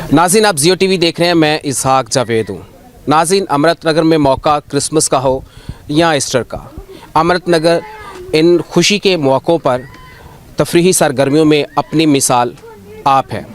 नाज़रीन, आप जियो टीवी देख रहे हैं। मैं इसहाक जावेद हूँ। नाज़रीन, अमृतनगर में मौका क्रिसमस का हो या ईस्टर का, अमृतनगर इन खुशी के मौक़ों पर तफरीही सरगर्मियों में अपनी मिसाल आप है।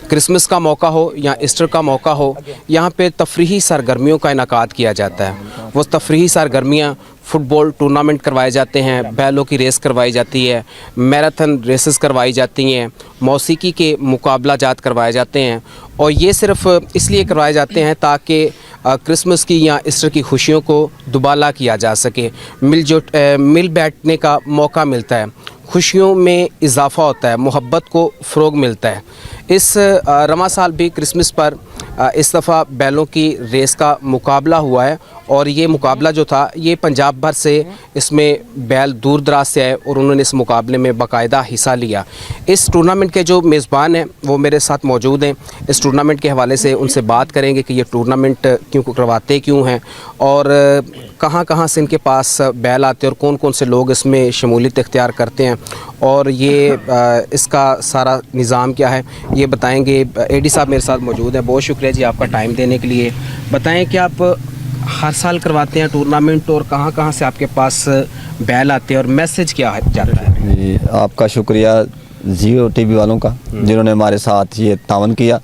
क्रिसमस का मौका हो या ईस्टर का मौका हो, यहाँ पे तफरीही सरगर्मियों का इनकाद किया जाता है। वो तफरीही सरगर्मियाँ फुटबॉल टूर्नामेंट करवाए जाते हैं, बैलों की रेस करवाई जाती है, मैराथन रेसेस करवाई जाती हैं, मौसीकी के मुकाबला जात करवाए जाते हैं। और ये सिर्फ़ इसलिए करवाए जाते हैं ताकि क्रिसमस की या ईस्टर की खुशियों को दुबाला किया जा सके, मिल बैठने का मौका मिलता है, खुशियों में इजाफ़ा होता है, मोहब्बत को फ़रोग़ मिलता है। इस रमा साल भी क्रिसमस पर इस दफ़ा बैलों की रेस का मुकाबला हुआ है। और ये मुकाबला जो था, ये पंजाब भर से इसमें बैल दूर दराज से आए और उन्होंने इस मुकाबले में बाकायदा हिस्सा लिया। इस टूर्नामेंट के जो मेज़बान हैं वो मेरे साथ मौजूद हैं। इस टूर्नामेंट के हवाले से उनसे बात करेंगे कि ये टूर्नामेंट क्यों करवाते क्यों हैं और कहाँ कहाँ से इनके पास बैल आते हैं और कौन कौन से लोग इसमें शमूलियत इख्तियार करते हैं और ये इसका सारा निज़ाम क्या है, ये बताएंगे। एडी साहब मेरे साथ मौजूद हैं। बहुत शुक्रिया जी आपका टाइम देने के लिए। बताएं कि आप हर साल करवाते हैं टूर्नामेंट और कहाँ कहाँ से आपके पास बैल आते हैं और मैसेज क्या जाता है? जी, आपका शुक्रिया जियो टीवी वालों का जिन्होंने हमारे साथ ये तावन किया।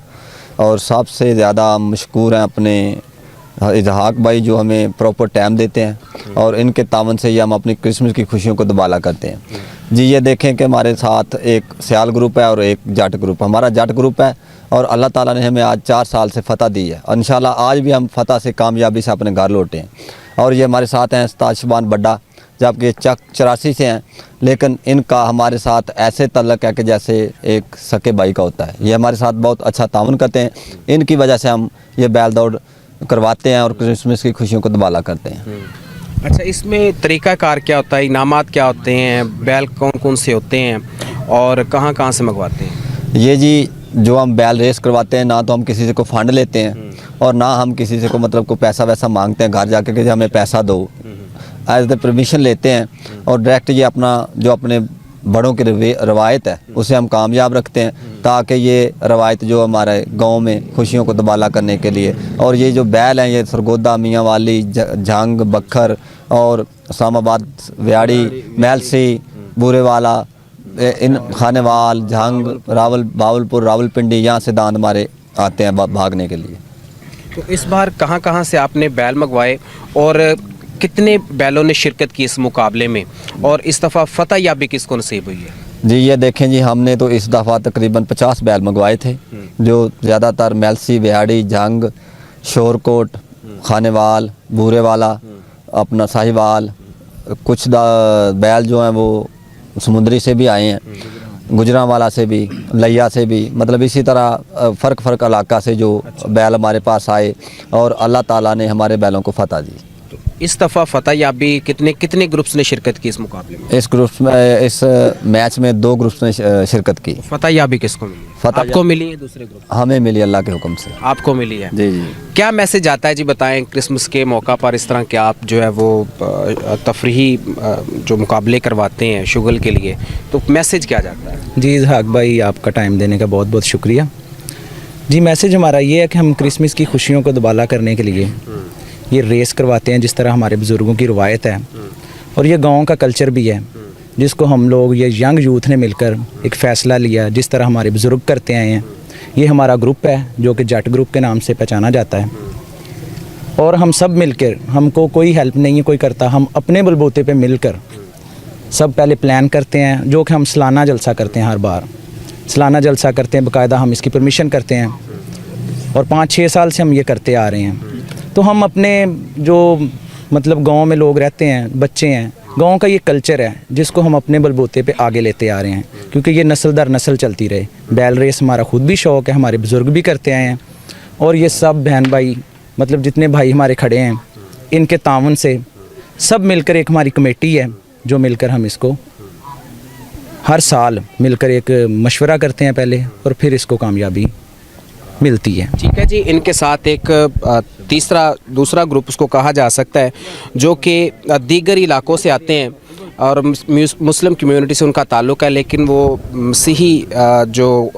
और सबसे ज़्यादा मशकूर हैं अपने इसहाक भाई जो हमें प्रॉपर टाइम देते हैं और इनके तावन से ही हम अपनी क्रिसमस की खुशियों को दुबाला करते हैं। जी, ये देखें कि हमारे साथ एक सियाल ग्रुप है और एक जट ग्रुप। हमारा जट ग्रुप है और अल्लाह ताला ने हमें आज 4 साल से फ़तह दी है और इंशाल्लाह आज भी हम फ़तह से कामयाबी से अपने घर लौटे हैं। और ये हमारे साथ हैं उस्ताद शबान बड्डा, जबकि चक 84 से हैं, लेकिन इनका हमारे साथ ऐसे तल्लक है कि जैसे एक सके भाई का होता है। ये हमारे साथ बहुत अच्छा ताउन करते हैं। इनकी वजह से हम ये बैल दौड़ करवाते हैं और क्रिसमस की खुशियों को दुबाला करते हैं। अच्छा, इसमें तरीक़ाकार क्या होता है, इनामात क्या होते हैं, बैल कौन कौन से होते हैं और कहाँ कहाँ से मंगवाते हैं? ये जी, जो हम बैल रेस करवाते हैं, ना तो हम किसी से को फंड लेते हैं और ना हम किसी से को मतलब को पैसा वैसा मांगते हैं घर जाके कि हमें पैसा दो। एज द परमिशन लेते हैं और डायरेक्ट ये अपना जो अपने बड़ों की रवायत है उसे हम कामयाब रखते हैं ताकि ये रवायत जो हमारे गांव में खुशियों को दुबाला करने के लिए। और ये जो बैल हैं, ये सरगोदा, मियाँ वाली, जंग, बखर और इस्लामाबाद, व्याड़ी, मैलसी, बूरे वाला, इन खानेवाल, जंग, बावलपुर, रावलपिंडी, यहाँ से दांत हमारे आते हैं भागने के लिए। तो इस बार कहाँ कहाँ से आपने बैल मंगवाए और कितने बैलों ने शिरकत की इस मुकाबले में और इस दफ़ा फ़तह याबी किसको नसीब हुई है? जी, ये देखें जी, हमने तो इस दफ़ा तकरीबन 50 बैल मंगवाए थे, जो ज़्यादातर मैलसी, व्याड़ी, जंग, शोरकोट, खानेवाल, बूरे वाला, अपना साहिवाल, कुछ बैल जो हैं वो समुद्री से भी आए हैं, गुजरांवाला से भी, लैया से भी, मतलब इसी तरह फ़र्क इलाका से जो बैल हमारे पास आए और अल्लाह ताला ने हमारे बैलों को फ़तह दी। इस दफ़ा फ़तह याबी कितने ग्रुप्स ने शिरकत की इस मुकाबले में? इस मैच में 2 ग्रुप्स ने शिरकत की। फ़तह याबी किसको मिली? आपको मिली है? दूसरे ग्रुप हमें मिली, अल्लाह के हुक्म से आपको मिली है। जी जी। क्या मैसेज आता है जी, बताएं। क्रिसमस के मौका पर इस तरह के आप जो है वो तफरीही जो मुकाबले करवाते हैं शुगल के लिए, तो मैसेज क्या जाता है? जी इसहाक भाई, आपका टाइम देने का बहुत बहुत शुक्रिया जी। मैसेज हमारा ये है कि हम क्रिसमस की खुशियों को दुबाला करने के लिए ये रेस करवाते हैं, जिस तरह हमारे बुज़ुर्गों की रवायत है और ये गांव का कल्चर भी है, जिसको हम लोग ये यंग यूथ ने मिलकर एक फ़ैसला लिया, जिस तरह हमारे बुज़ुर्ग करते आए हैं। ये हमारा ग्रुप है जो कि जट ग्रुप के नाम से पहचाना जाता है और हम सब मिलकर, हमको कोई हेल्प नहीं है कोई करता, हम अपने बलबूते पे मिलकर सब पहले प्लान करते हैं, जो कि हम सालाना जलसा करते हैं। हर बार सालाना जलसा करते हैं, बाकायदा हम इसकी परमिशन करते हैं और 5-6 साल से हम ये करते आ रहे हैं। तो हम अपने जो मतलब गांव में लोग रहते हैं, बच्चे हैं, गांव का ये कल्चर है जिसको हम अपने बलबूते पे आगे लेते आ रहे हैं, क्योंकि ये नस्ल दर नस्ल चलती रहे। बैल रेस हमारा खुद भी शौक़ है, हमारे बुज़ुर्ग भी करते आए हैं और ये सब बहन भाई, मतलब जितने भाई हमारे खड़े हैं, इनके तावन से सब मिलकर एक हमारी कमेटी है जो मिलकर हम इसको हर साल मिलकर एक मशवरा करते हैं पहले और फिर इसको कामयाबी मिलती है। ठीक है जी। इनके साथ एक दूसरा ग्रुप उसको कहा जा सकता है जो कि दीगर इलाकों से आते हैं और मुस्लिम कम्युनिटी से उनका ताल्लुक़ है, लेकिन वो मसीही जो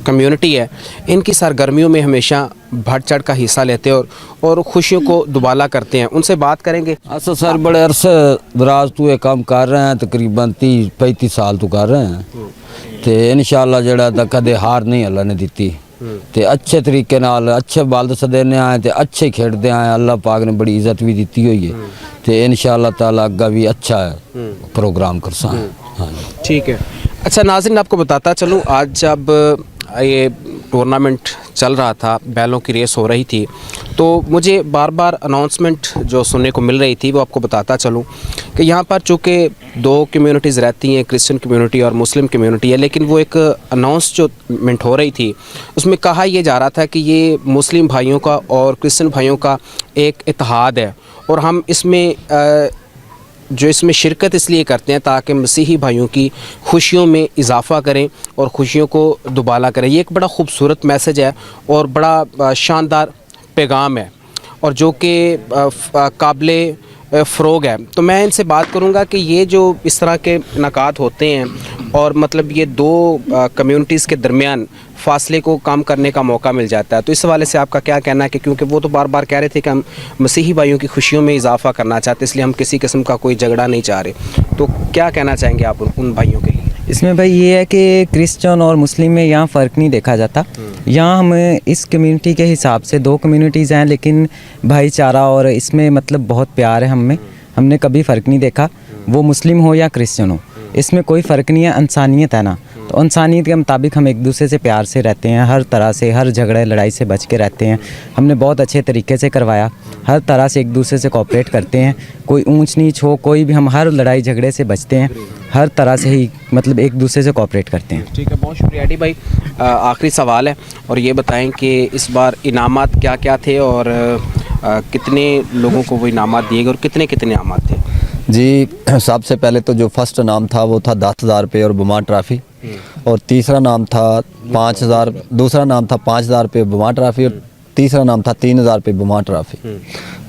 कम्युनिटी है इनकी सरगर्मियों में हमेशा बढ़ चढ़ का हिस्सा लेते हैं और खुशियों को दुबाला करते हैं। उनसे बात करेंगे। अच्छा सर, बड़े अरसे दराज तो ये काम कर रहे हैं, तकरीबन 30-35 साल तो कर रहे हैं तो इंशाल्लाह जड़ा ता कदे हार नहीं अल्लाह ने दी ते अच्छे तरीके नाल अच्छे बालद सदेने आए ते अच्छे खेड़ते आए। अल्लाह पाक ने बड़ी इज्जत भी दी हुई है ते इंशाल्लाह ताला अग्गा भी अच्छा है प्रोग्राम कर सा। हाँ ठीक है। अच्छा नाज़रीन, आपको बताता चलूँ, आज जब ये टूर्नामेंट चल रहा था, बैलों की रेस हो रही थी, तो मुझे बार बार अनाउंसमेंट जो सुनने को मिल रही थी वो आपको बताता चलूं कि यहाँ पर चूँकि 2 कम्युनिटीज़ रहती हैं, क्रिश्चियन कम्युनिटी और मुस्लिम कम्युनिटी है, लेकिन वो एक अनाउंसमेंट हो रही थी, उसमें कहा यह जा रहा था कि ये मुस्लिम भाइयों का और क्रिश्चियन भाइयों का एक इत्तेहाद है और हम इसमें जो इसमें शिरकत इसलिए करते हैं ताकि मसीही भाइयों की खुशियों में इजाफ़ा करें और खुशियों को दुबाला करें। ये एक बड़ा ख़ूबसूरत मैसेज है और बड़ा शानदार पैगाम है और जो कि काबिले फ़रोग है। तो मैं इनसे बात करूंगा कि ये जो इस तरह के इनकाद होते हैं और मतलब ये 2 कम्युनिटीज़ के दरमियान फ़ासले को कम करने का मौका मिल जाता है, तो इस हवाले से आपका क्या कहना है कि क्योंकि वो तो बार बार कह रहे थे कि हम मसीही भाइयों की खुशियों में इजाफ़ा करना चाहते, इसलिए हम किसी किस्म का कोई झगड़ा नहीं चाह रहे, तो क्या कहना चाहेंगे आप उन भाइयों के लिए? इसमें भाई ये है कि क्रिश्चियन और मुस्लिम में यहाँ फ़र्क नहीं देखा जाता। यहाँ हम इस कम्युनिटी के हिसाब से 2 कम्युनिटीज़ हैं, लेकिन भाईचारा और इसमें मतलब बहुत प्यार है हमने कभी फ़र्क नहीं देखा, वो मुस्लिम हो या क्रिश्चियन हो, इसमें कोई फ़र्क नहीं है। इंसानियत है ना, तो इंसानियत के मुताबिक हम एक दूसरे से प्यार से रहते हैं, हर तरह से हर झगड़े लड़ाई से बच के रहते हैं। हमने बहुत अच्छे तरीके से करवाया, हर तरह से एक दूसरे से कोऑपरेट करते हैं, कोई ऊंच नीच हो कोई भी, हम हर लड़ाई झगड़े से बचते हैं, हर तरह से ही मतलब एक दूसरे से कोऑपरेट करते हैं। ठीक है, बहुत शुक्रिया डी भाई। आखिरी सवाल है और ये बताएं कि इस बार इनामात क्या क्या थे और कितने लोगों को वो इनामात दिए गए और कितने इनामात थे? जी, सबसे पहले तो जो फर्स्ट नाम था वो था 10,000 रुपये और बुमा ट्रॉफ़ी, और तीसरा नाम था 5,000, दूसरा नाम था 5,000 रुपये बुमा ट्रॉफ़ी और तीसरा नाम था 3,000 रुपये बुमा ट्रॉफ़ी,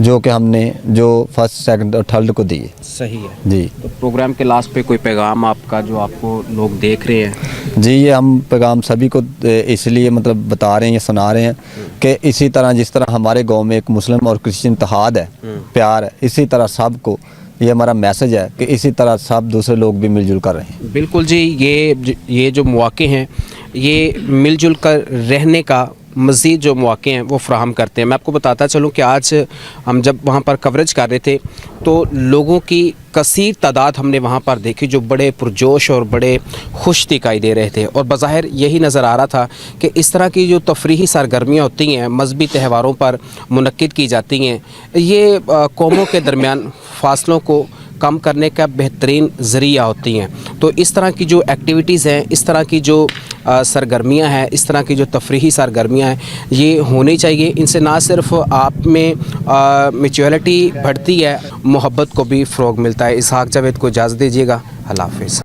जो कि हमने जो फर्स्ट सेकंड और थर्ड को दिए। सही है जी। तो प्रोग्राम के लास्ट पे कोई पैगाम आपका जो आपको लोग देख रहे हैं? जी, ये हम पैगाम सभी को इसलिए मतलब बता रहे हैं या सुना रहे हैं कि इसी तरह जिस तरह हमारे गांव में एक मुस्लिम और क्रिश्चियन इत्तेहाद है, प्यार है, इसी तरह सब को ये हमारा मैसेज है कि इसी तरह सब दूसरे लोग भी मिलजुल कर रहे हैं। बिल्कुल जी, ये जो मौके हैं ये मिलजुल कर रहने का मज़ीद जो मौके हैं वो फ़राहम करते हैं। मैं आपको बताता चलूँ कि आज हम जब वहाँ पर कवरेज कर रहे थे तो लोगों की कसीर तादाद हमने वहाँ पर देखी जो बड़े पुरजोश और बड़े खुश दिखाई दे रहे थे और बज़ाहिर यही नज़र आ रहा था कि इस तरह की जो तफरीही सरगर्मियाँ होती हैं, मजहबी त्यौहारों पर मुनक्किद की जाती हैं, ये कौमों के दरमियान फ़ासलों को कम करने का बेहतरीन ज़रिया होती हैं। तो इस तरह की जो एक्टिविटीज़ हैं, इस तरह की जो सरगर्मियाँ हैं, इस तरह की जो तफरीही सरगर्मियाँ हैं, ये होनी चाहिए। इनसे ना सिर्फ आप में मैच्योरिटी बढ़ती है, मोहब्बत को भी फ़रोग़ मिलता है। इसहाक़ जावेद को इजाज़त दीजिएगा। अल्लाह हाफ़िज़।